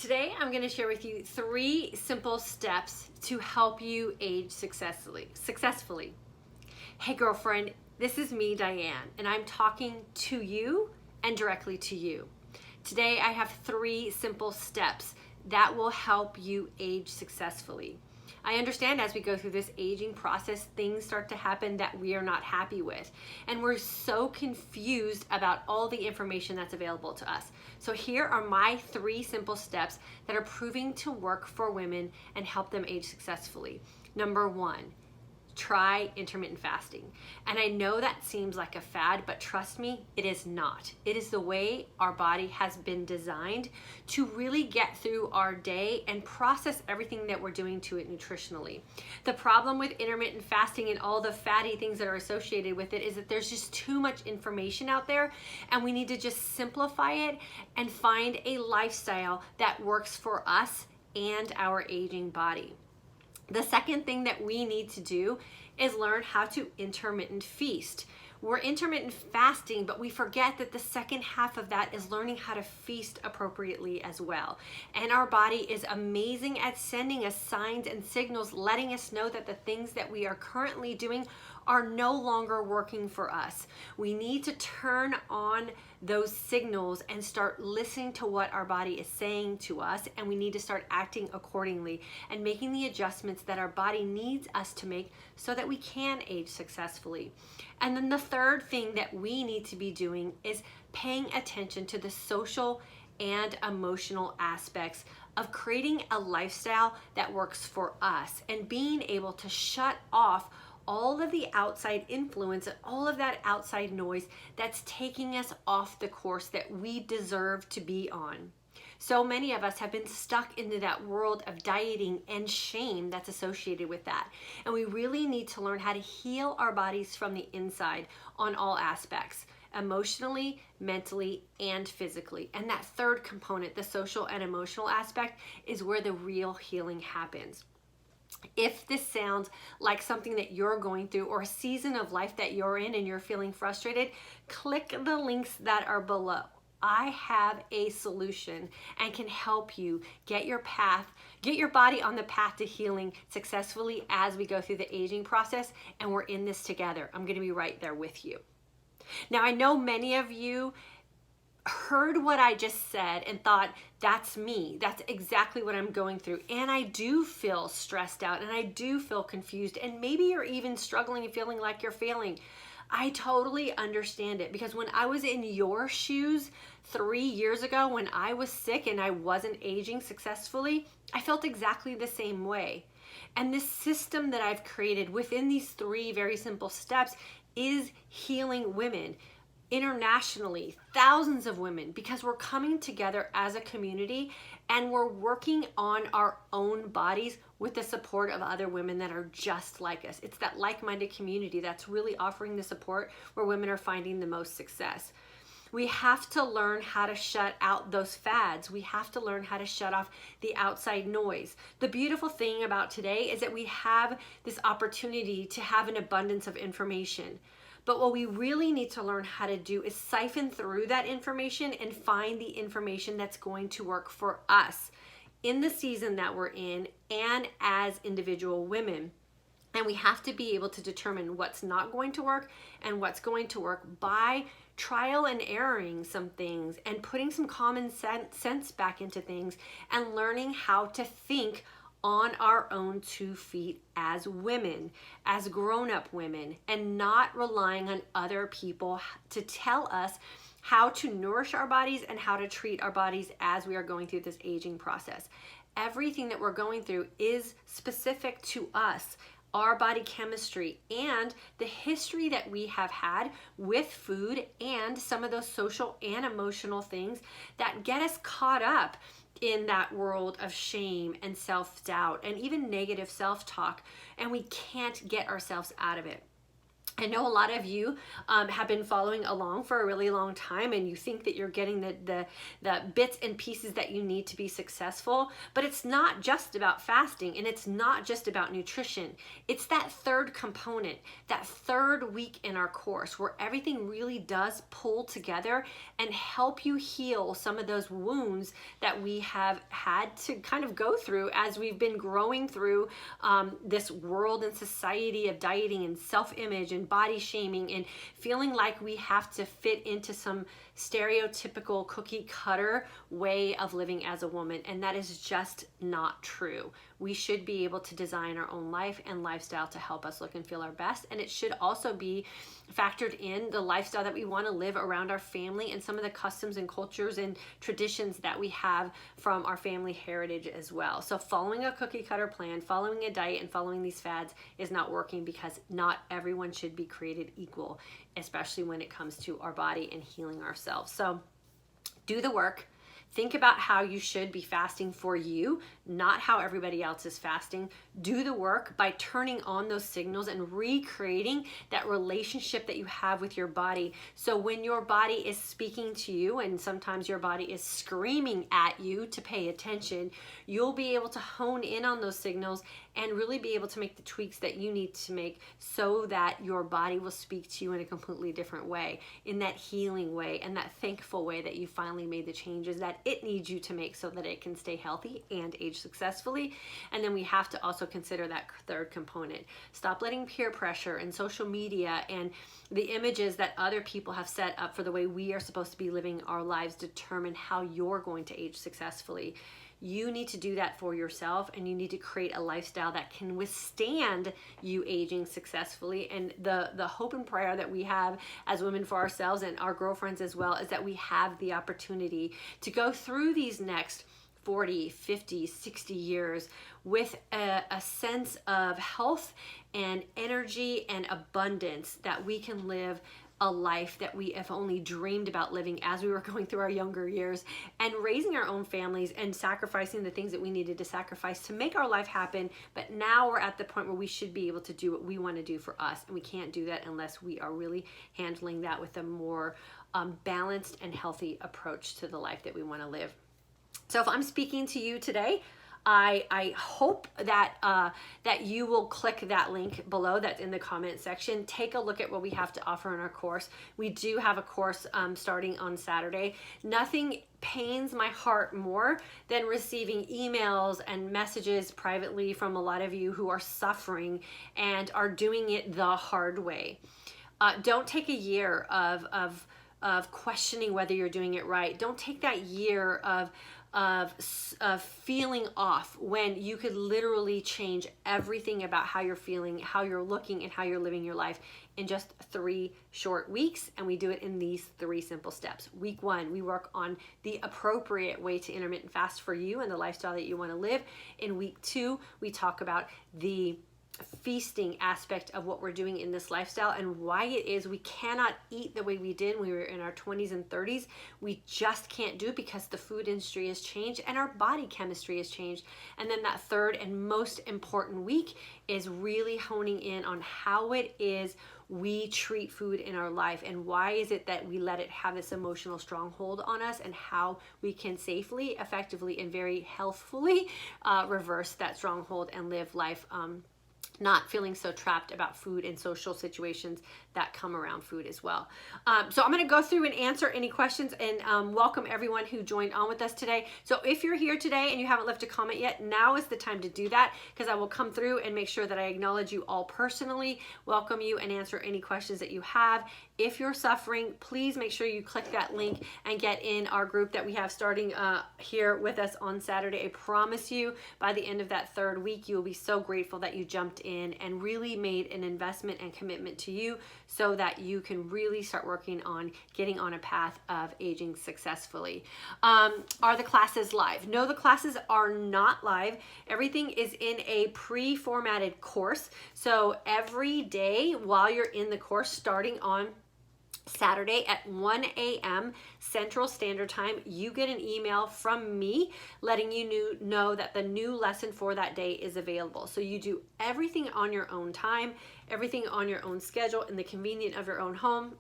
Today, I'm going to share with you 3 simple steps to help you age successfully. Hey girlfriend, this is me, Diane, and I'm talking to you and directly to you. Today, I have 3 simple steps that will help you age successfully. I understand as we go through this aging process, things start to happen that we are not happy with. And we're so confused about all the information that's available to us. So here are my 3 simple steps that are proving to work for women and help them age successfully. Number 1, try intermittent fasting. And I know that seems like a fad, but trust me, it is not. It is the way our body has been designed to really get through our day and process everything that we're doing to it nutritionally. The problem with intermittent fasting and all the fatty things that are associated with it is that there's just too much information out there, and we need to just simplify it and find a lifestyle that works for us and our aging body. The second thing that we need to do is learn how to intermittent feast. We're intermittent fasting, but we forget that the second half of that is learning how to feast appropriately as well. And our body is amazing at sending us signs and signals, letting us know that the things that we are currently doing are no longer working for us. We need to turn on those signals and start listening to what our body is saying to us, and we need to start acting accordingly and making the adjustments that our body needs us to make so that we can age successfully. And then the third thing that we need to be doing is paying attention to the social and emotional aspects of creating a lifestyle that works for us and being able to shut off all of the outside influence and all of that outside noise that's taking us off the course that we deserve to be on. So many of us have been stuck into that world of dieting and shame that's associated with that. And we really need to learn how to heal our bodies from the inside on all aspects, emotionally, mentally, and physically. And that third component, the social and emotional aspect, is where the real healing happens. If this sounds like something that you're going through or a season of life that you're in and you're feeling frustrated, click the links that are below. I have a solution and can help you get your body on the path to healing successfully as we go through the aging process, and we're in this together. I'm going to be right there with you. Now, I know many of you heard what I just said and thought, that's me. That's exactly what I'm going through. And I do feel stressed out and I do feel confused. And maybe you're even struggling and feeling like you're failing. I totally understand it, because when I was in your shoes 3 years ago, when I was sick and I wasn't aging successfully, I felt exactly the same way. And this system that I've created within these 3 very simple steps is healing women internationally, thousands of women, because we're coming together as a community and we're working on our own bodies with the support of other women that are just like us. It's that like-minded community that's really offering the support where women are finding the most success. We have to learn how to shut out those fads. We have to learn how to shut off the outside noise. The beautiful thing about today is that we have this opportunity to have an abundance of information. But what we really need to learn how to do is siphon through that information and find the information that's going to work for us in the season that we're in and as individual women. And we have to be able to determine what's not going to work and what's going to work by trial and erroring some things and putting some common sense back into things and learning how to think on our own 2 feet as women, as grown-up women, and not relying on other people to tell us how to nourish our bodies and how to treat our bodies as we are going through this aging process. Everything that we're going through is specific to us, our body chemistry, and the history that we have had with food and some of those social and emotional things that get us caught up in that world of shame and self-doubt and even negative self-talk, and we can't get ourselves out of it. I know a lot of you have been following along for a really long time, and you think that you're getting the bits and pieces that you need to be successful, but it's not just about fasting, and it's not just about nutrition. It's that third component, that third week in our course where everything really does pull together and help you heal some of those wounds that we have had to kind of go through as we've been growing through this world and society of dieting and self-image and body shaming and feeling like we have to fit into some stereotypical cookie cutter way of living as a woman. And that is just not true. We should be able to design our own life and lifestyle to help us look and feel our best. And it should also be factored in the lifestyle that we want to live around our family and some of the customs and cultures and traditions that we have from our family heritage as well. So following a cookie cutter plan, following a diet, and following these fads is not working, because not everyone should be created equal, especially when it comes to our body and healing ourselves. So do the work. Think about how you should be fasting for you, not how everybody else is fasting. Do the work by turning on those signals and recreating that relationship that you have with your body. So when your body is speaking to you, and sometimes your body is screaming at you to pay attention, you'll be able to hone in on those signals and really be able to make the tweaks that you need to make so that your body will speak to you in a completely different way, in that healing way and that thankful way that you finally made the changes that it needs you to make so that it can stay healthy and age successfully. And then we have to also consider that third component. Stop letting peer pressure and social media and the images that other people have set up for the way we are supposed to be living our lives determine how you're going to age successfully. You need to do that for yourself, and you need to create a lifestyle that can withstand you aging successfully. And the hope and prayer that we have as women for ourselves and our girlfriends as well is that we have the opportunity to go through these next 40, 50, 60 years with a sense of health and energy and abundance, that we can live a life that we have only dreamed about living as we were going through our younger years, and raising our own families and sacrificing the things that we needed to sacrifice to make our life happen. But now we're at the point where we should be able to do what we want to do for us, and we can't do that unless we are really handling that with a more balanced and healthy approach to the life that we want to live. So if I'm speaking to you today, I hope that that you will click that link below that's in the comment section. Take a look at what we have to offer in our course. We do have a course starting on Saturday. Nothing pains my heart more than receiving emails and messages privately from a lot of you who are suffering and are doing it the hard way. Don't take a year of questioning whether you're doing it right. Don't take that year of feeling off when you could literally change everything about how you're feeling, how you're looking, and how you're living your life in just 3 short weeks. And we do it in these 3 simple steps. Week 1, we work on the appropriate way to intermittent fast for you and the lifestyle that you want to live. In week 2, we talk about the feasting aspect of what we're doing in this lifestyle and why it is we cannot eat the way we did when we were in our 20s and 30s. We just can't do it because the food industry has changed and our body chemistry has changed. And then that third and most important week is really honing in on how it is we treat food in our life, and why is it that we let it have this emotional stronghold on us, and how we can safely, effectively, and very healthfully reverse that stronghold and live life not feeling so trapped about food and social situations that come around food as well. So I'm going to go through and answer any questions, and welcome everyone who joined on with us today. So if you're here today and you haven't left a comment yet, now is the time to do that, because I will come through and make sure that I acknowledge you all personally, welcome you, and answer any questions that you have. If you're suffering, please make sure you click that link and get in our group that we have starting here with us on Saturday. I promise you, by the end of that 3rd week, you will be so grateful that you jumped in and really made an investment and commitment to you, so that you can really start working on getting on a path of aging successfully. Are the classes live? No, the classes are not live. Everything is in a pre-formatted course. So every day while you're in the course, starting on Saturday at 1 a.m. Central Standard Time, you get an email from me letting you know that the new lesson for that day is available. So you do everything on your own time, everything on your own schedule, in the convenience of your own home,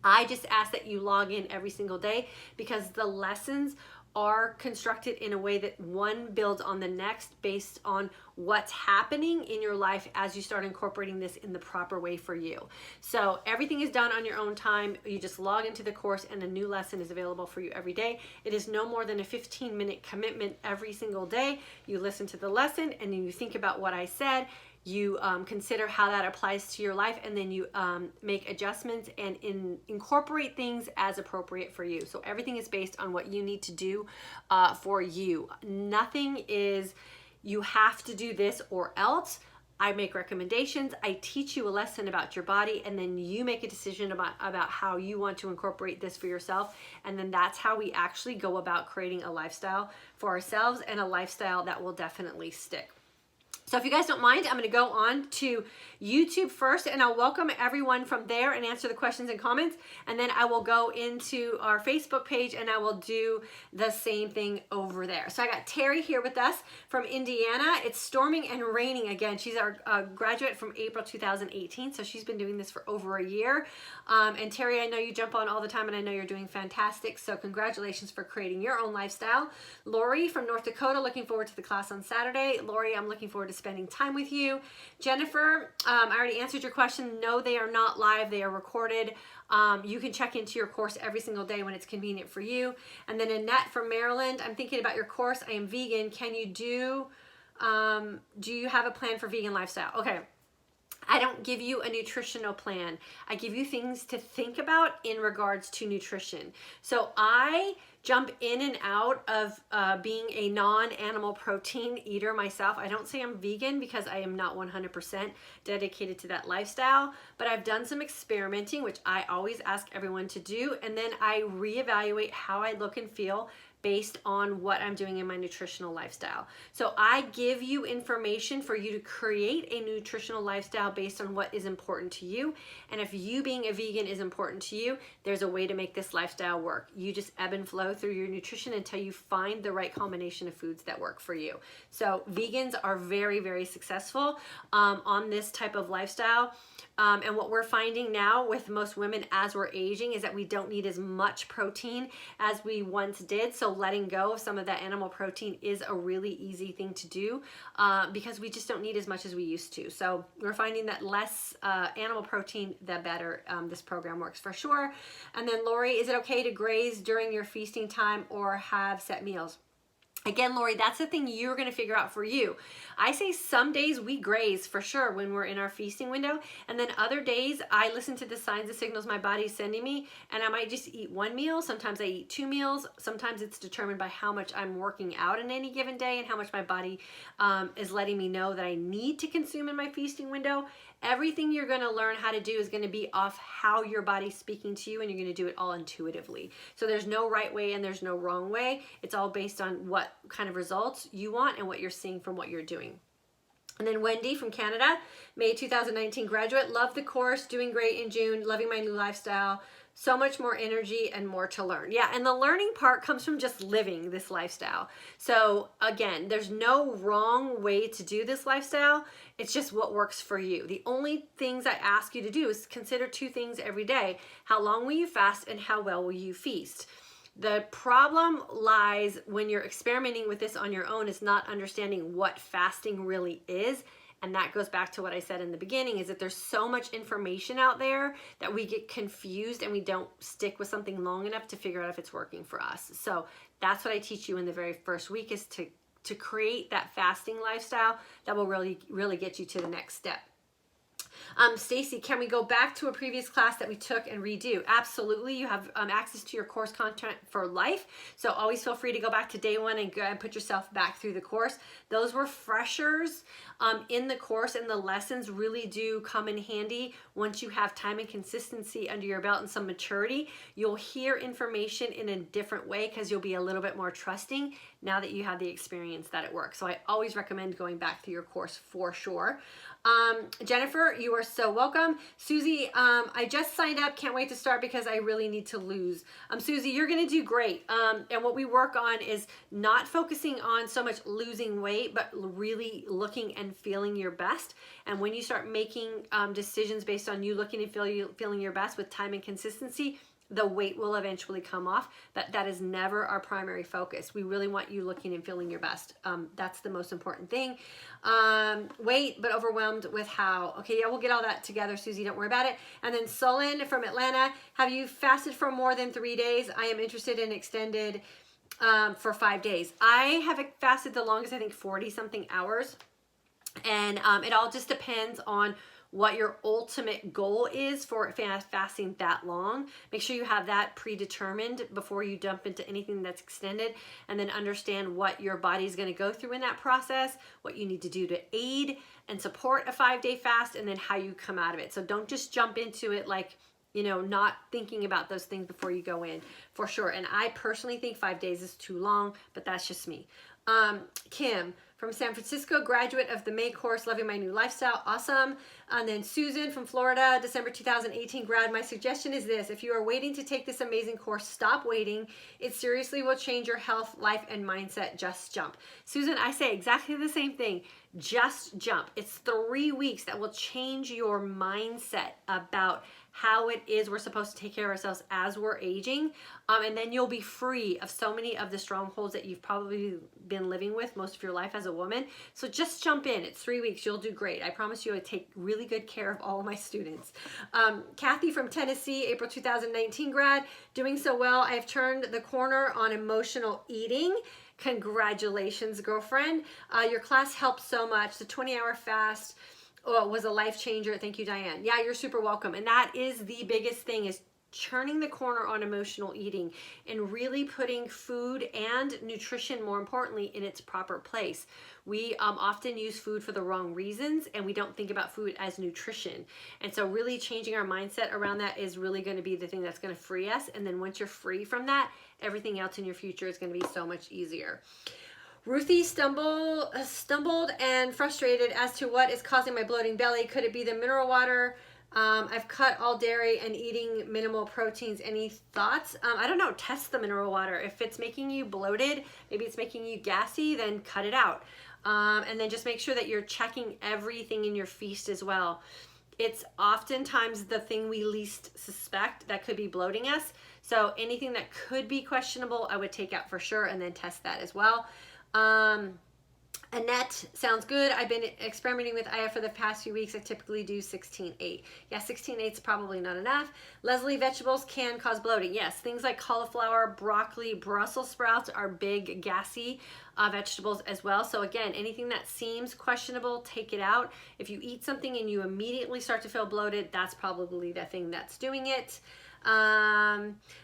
I just ask that you log in every single day because the lessons are constructed in a way that one builds on the next based on what's happening in your life as you start incorporating this in the proper way for you. So everything is done on your own time. You just log into the course and a new lesson is available for you every day. It is no more than a 15-minute commitment every single day. You listen to the lesson and then you think about what I said. You consider how that applies to your life, and then you make adjustments and incorporate things as appropriate for you. So everything is based on what you need to do for you. Nothing is you have to do this or else. I make recommendations. I teach you a lesson about your body, and then you make a decision about how you want to incorporate this for yourself. And then that's how we actually go about creating a lifestyle for ourselves, and a lifestyle that will definitely stick. So if you guys don't mind, I'm going to go on to YouTube first, and I'll welcome everyone from there and answer the questions and comments. And then I will go into our Facebook page and I will do the same thing over there. So I got Terry here with us from Indiana. It's storming and raining again. She's our graduate from April 2018. So she's been doing this for over a year. And Terry, I know you jump on all the time and I know you're doing fantastic. So congratulations for creating your own lifestyle. Lori from North Dakota, looking forward to the class on Saturday. Lori, I'm looking forward to spending time with you. Jennifer, I already answered your question. No, they are not live. They are recorded. You can check into your course every single day when it's convenient for you. And then Annette from Maryland, I'm thinking about your course. I am vegan. Can you do you have a plan for vegan lifestyle? Okay. I don't give you a nutritional plan. I give you things to think about in regards to nutrition. So I jump in and out of being a non-animal protein eater myself. I don't say I'm vegan because I am not 100% dedicated to that lifestyle, but I've done some experimenting, which I always ask everyone to do, and then I reevaluate how I look and feel based on what I'm doing in my nutritional lifestyle. So I give you information for you to create a nutritional lifestyle based on what is important to you. And if you being a vegan is important to you, there's a way to make this lifestyle work. You just ebb and flow through your nutrition until you find the right combination of foods that work for you. So vegans are very, very successful on this type of lifestyle. And what we're finding now with most women as we're aging is that we don't need as much protein as we once did. So letting go of some of that animal protein is a really easy thing to do because we just don't need as much as we used to. So we're finding that less animal protein, the better this program works for sure. And then Lori, is it okay to graze during your feasting time or have set meals? Again, Lori, that's the thing you're going to figure out for you. I say some days we graze for sure when we're in our feasting window. And then other days I listen to the signs and signals my body's sending me. And I might just eat one meal. Sometimes I eat 2 meals. Sometimes it's determined by how much I'm working out in any given day and how much my body is letting me know that I need to consume in my feasting window. Everything you're going to learn how to do is going to be off how your body's speaking to you, and you're going to do it all intuitively. So there's no right way and there's no wrong way. It's all based on what kind of results you want and what you're seeing from what you're doing. And then Wendy from Canada, May 2019 graduate, loved the course, doing great in June, loving my new lifestyle. So much more energy and more to learn. Yeah, and the learning part comes from just living this lifestyle. So again, there's no wrong way to do this lifestyle. It's just what works for you. The only things I ask you to do is consider 2 things every day. How long will you fast and how well will you feast? The problem lies when you're experimenting with this on your own is not understanding what fasting really is. And that goes back to what I said in the beginning, is that there's so much information out there that we get confused and we don't stick with something long enough to figure out if it's working for us. So that's what I teach you in the very first week, is to create that fasting lifestyle that will really get you to the next step. Stacy, can we go back to a previous class that we took and redo? Absolutely. You have access to your course content for life. So always feel free to go back to day 1 and go and put yourself back through the course. Those refreshers in the course, and the lessons really do come in handy once you have time and consistency under your belt and some maturity. You'll hear information in a different way because you'll be a little bit more trusting. now that you have the experience that it works. So I always recommend going back through your course for sure. Jennifer, you are so welcome. Susie, I just signed up. Can't wait to start because I really need to lose. Susie, you're going to do great. And what we work on is not focusing on so much losing weight, but really looking and feeling your best. And when you start making decisions based on you looking and feeling your best with time and consistency, the weight will eventually come off. That is never our primary focus. We really want you looking and feeling your best. That's the most important thing. Weight, but overwhelmed with how. Okay, yeah, we'll get all that together, Susie. Don't worry about it. And then Solon from Atlanta, have you fasted for more than 3 days? I am interested in extended for 5 days. I have fasted the longest, I think 40 something hours. And it all just depends on what your ultimate goal is for fasting that long. Make sure you have that predetermined before you jump into anything that's extended, and then understand what your body's going to go through in that process, what you need to do to aid and support a 5-day fast, and then how you come out of it. So don't just jump into it like, you know, not thinking about those things before you go in, for sure. And I personally think 5 days is too long, but that's just me. Kim from San Francisco, graduate of the May course, loving my new lifestyle, awesome. And then Susan from Florida, December 2018 grad. My suggestion is this: if you are waiting to take this amazing course, stop waiting. It seriously will change your health, life, and mindset. Just jump. Susan, I say exactly the same thing. Just jump. It's 3 weeks that will change your mindset about how it is we're supposed to take care of ourselves as we're aging. And then you'll be free of so many of the strongholds that you've probably been living with most of your life as a woman. So just jump in. It's 3 weeks. You'll do great. I promise you I take really good care of all of my students. Kathy from Tennessee, April 2019 grad, doing so well. I have turned the corner on emotional eating. Congratulations, girlfriend. Your class helped so much. The 20-hour fast was a life changer. Thank you, Diane. Yeah, you're super welcome. And that is the biggest thing, is turning the corner on emotional eating and really putting food and nutrition, more importantly, in its proper place. We often use food for the wrong reasons, and we don't think about food as nutrition. And so really changing our mindset around that is really going to be the thing that's going to free us. And then once you're free from that, everything else in your future is going to be so much easier. Ruthie stumbled and frustrated as to what is causing my bloating belly. Could it be the mineral water? I've cut all dairy and eating minimal proteins. Any thoughts? I don't know. Test the mineral water. If it's making you bloated, maybe it's making you gassy, then cut it out. And then just make sure that you're checking everything in your feast as well. It's oftentimes the thing we least suspect that could be bloating us. So anything that could be questionable, I would take out for sure, and then test that as well. Annette, sounds good. I've been experimenting with IF for the past few weeks. I typically do 16-8. Yeah, 16-8 is probably not enough. Leslie, vegetables can cause bloating. Yes, things like cauliflower, broccoli, Brussels sprouts are big, gassy vegetables as well. So again, anything that seems questionable, take it out. If you eat something and you immediately start to feel bloated, that's probably the thing that's doing it.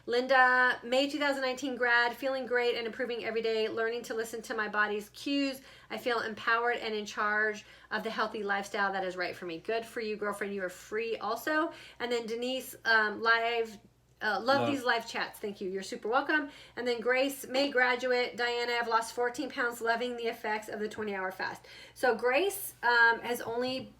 Linda, May 2019 grad, feeling great and improving every day, learning to listen to my body's cues. I feel empowered and in charge of the healthy lifestyle that is right for me. Good for you, girlfriend. You are free also. And then Denise, love these live chats. Thank you. You're super welcome. And then Grace, May graduate. Diana, I've lost 14 pounds, loving the effects of the 20-hour fast. So Grace has only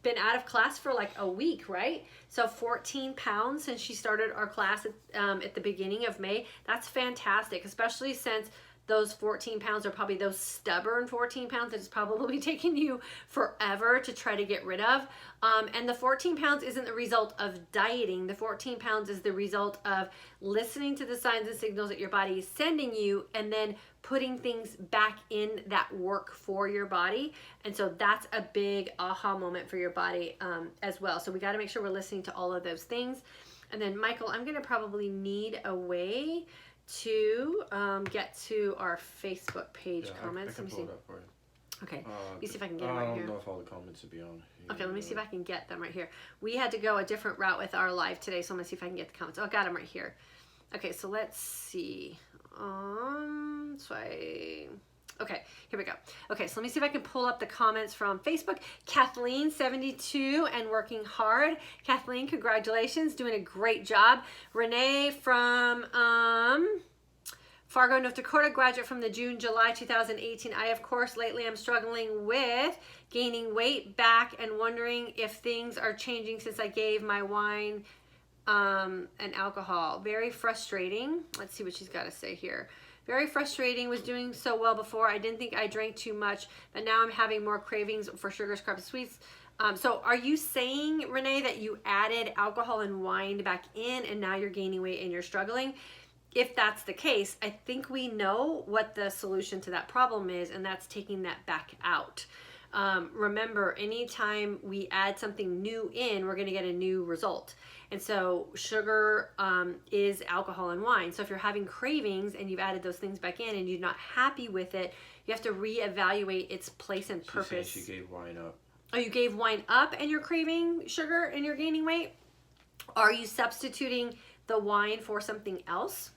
been out of class for like a week, right? So 14 pounds since she started our class at the beginning of May. That's fantastic, especially since those 14 pounds are probably those stubborn 14 pounds that it's probably taken you forever to try to get rid of. And the 14 pounds isn't the result of dieting. The 14 pounds is the result of listening to the signs and signals that your body is sending you, and then putting things back in that work for your body. And so that's a big aha moment for your body as well. So we got to make sure we're listening to all of those things. And then Michael, I'm going to probably need a way to get to our Facebook page comments. I can pull it up for you. Okay, let me see if I can get them right here. I don't know if all the comments will be on here. Okay, let me see if I can get them right here. We had to go a different route with our live today, so I'm gonna see if I can get the comments. Oh, I got them right here. Okay, so let's see. Okay, here we go. Okay, so let me see if I can pull up the comments from Facebook. Kathleen, 72 and working hard. Kathleen, congratulations, doing a great job. Renee from Fargo, North Dakota, graduate from the June-July 2018. I, of course, lately am struggling with gaining weight back and wondering if things are changing since I gave my wine and alcohol. Very frustrating. Let's see what she's got to say here. Very frustrating. Was doing so well before. I didn't think I drank too much, but now I'm having more cravings for sugars, carbs, and sweets. So are you saying, Renee, that you added alcohol and wine back in and now you're gaining weight and you're struggling? If that's the case, I think we know what the solution to that problem is, and that's taking that back out. Remember, anytime we add something new in, we're going to get a new result. And so sugar is alcohol and wine. So if you're having cravings and you've added those things back in and you're not happy with it, you have to reevaluate its place and purpose. She gave wine up. Oh, you gave wine up and you're craving sugar and you're gaining weight? Are you substituting the wine for something else?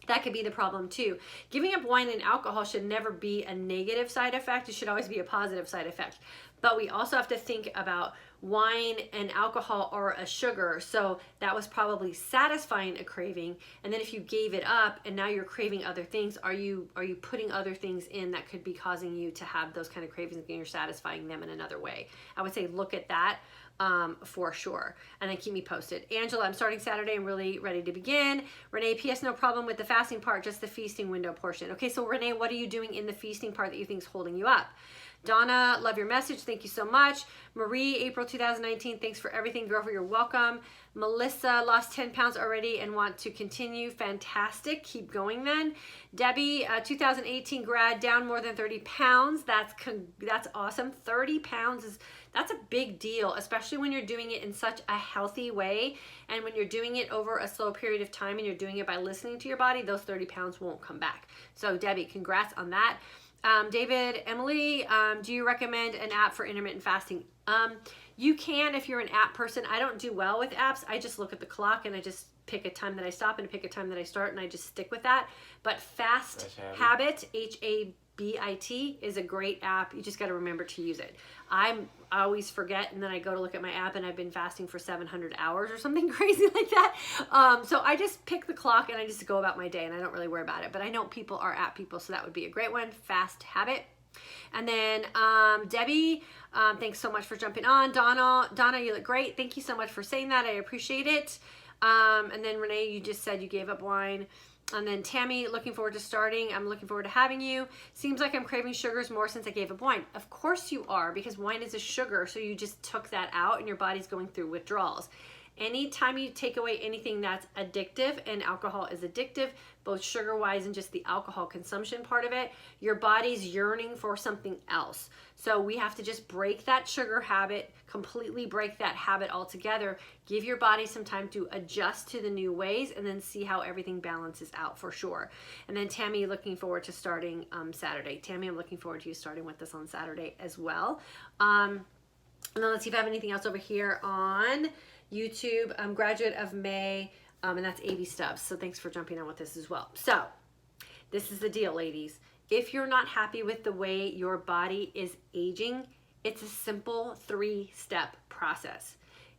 That could be the problem too. Giving up wine and alcohol should never be a negative side effect. It should always be a positive side effect. But we also have to think about wine and alcohol are a sugar. So that was probably satisfying a craving. And then if you gave it up and now you're craving other things, are you putting other things in that could be causing you to have those kind of cravings and you're satisfying them in another way? I would say look at that. For sure. And then keep me posted. Angela, I'm starting Saturday. I'm really ready to begin. Renee, P.S. No problem with the fasting part, just the feasting window portion. Okay, so Renee, what are you doing in the feasting part that you think is holding you up? Donna, love your message. Thank you so much. Marie, April 2019. Thanks for everything, girl. You're welcome. Melissa, lost 10 pounds already and want to continue. Fantastic. Keep going then. Debbie, 2018 grad, down more than 30 pounds. That's awesome. 30 pounds that's a big deal, especially when you're doing it in such a healthy way. And when you're doing it over a slow period of time and you're doing it by listening to your body, those 30 pounds won't come back. So Debbie, congrats on that. David, Emily, do you recommend an app for intermittent fasting? You can if you're an app person. I don't do well with apps. I just look at the clock and I just pick a time that I stop and pick a time that I start and I just stick with that. But Fast Habit, HABIT, is a great app. You just got to remember to use it. I always forget, and then I go to look at my app and I've been fasting for 700 hours or something crazy like that. So I just pick the clock and I just go about my day and I don't really worry about it. But I know people are app people, so that would be a great one. Fast Habit. And then Debbie, thanks so much for jumping on. Donna, you look great. Thank you so much for saying that. I appreciate it. And then Renee, you just said you gave up wine. And then Tammy, looking forward to starting. I'm looking forward to having you. Seems like I'm craving sugars more since I gave up wine. Of course you are, because wine is a sugar, so you just took that out and your body's going through withdrawals. Anytime you take away anything that's addictive, and alcohol is addictive, both sugar-wise and just the alcohol consumption part of it, your body's yearning for something else. So we have to just break that sugar habit, completely break that habit altogether, give your body some time to adjust to the new ways, and then see how everything balances out for sure. And then Tammy, looking forward to starting Saturday. Tammy, I'm looking forward to you starting with us on Saturday as well. And then let's see if I have anything else over here on YouTube. I'm graduate of May, and that's AB Stubbs. So thanks for jumping on with this as well. So this is the deal, ladies. If you're not happy with the way your body is aging, it's a simple 3-step process.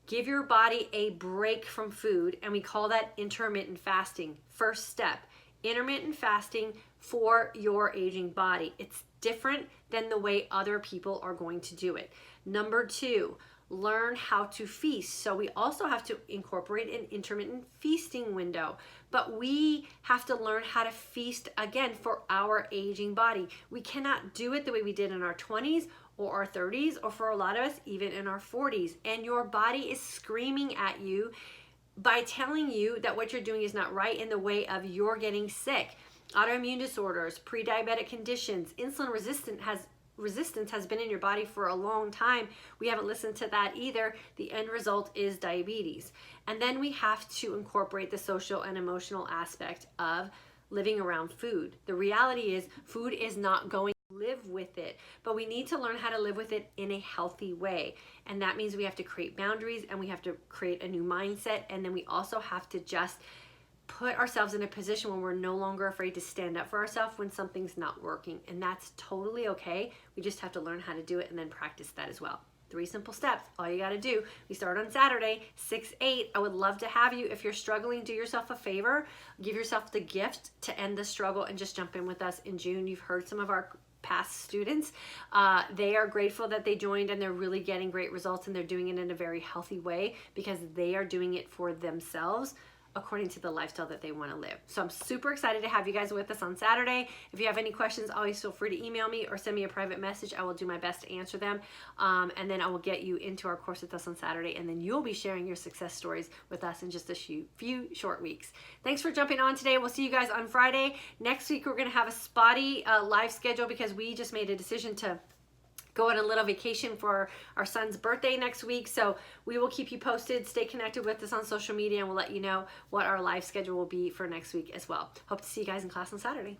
Give your body a break from food, and we call that intermittent fasting. First step, intermittent fasting for your aging body. It's different than the way other people are going to do it. Number 2, learn how to feast. So we also have to incorporate an intermittent feasting window, but we have to learn how to feast again for our aging body. We cannot do it the way we did in our 20s or our 30s, or for a lot of us, even in our 40s. And your body is screaming at you by telling you that what you're doing is not right in the way of you're getting sick. Autoimmune disorders, pre-diabetic conditions, insulin resistance has been in your body for a long time. We haven't listened to that either. The end result is diabetes. And then we have to incorporate the social and emotional aspect of living around food. The reality is food is not going to live with it, but we need to learn how to live with it in a healthy way. And that means we have to create boundaries, and we have to create a new mindset. And then we also have to just put ourselves in a position where we're no longer afraid to stand up for ourselves when something's not working. And that's totally okay. We just have to learn how to do it and then practice that as well. 3 simple steps. All you got to do. We start on Saturday, 6/8. I would love to have you. If you're struggling, do yourself a favor. Give yourself the gift to end the struggle and just jump in with us in June. You've heard some of our past students. They are grateful that they joined, and they're really getting great results, and they're doing it in a very healthy way because they are doing it for themselves according to the lifestyle that they want to live. So I'm super excited to have you guys with us on Saturday. If you have any questions, always feel free to email me or send me a private message. I will do my best to answer them. And then I will get you into our course with us on Saturday. And then you'll be sharing your success stories with us in just a few short weeks. Thanks for jumping on today. We'll see you guys on Friday. Next week, we're going to have a spotty live schedule because we just made a decision to go on a little vacation for our son's birthday next week. So we will keep you posted. Stay connected with us on social media, and we'll let you know what our live schedule will be for next week as well. Hope to see you guys in class on Saturday.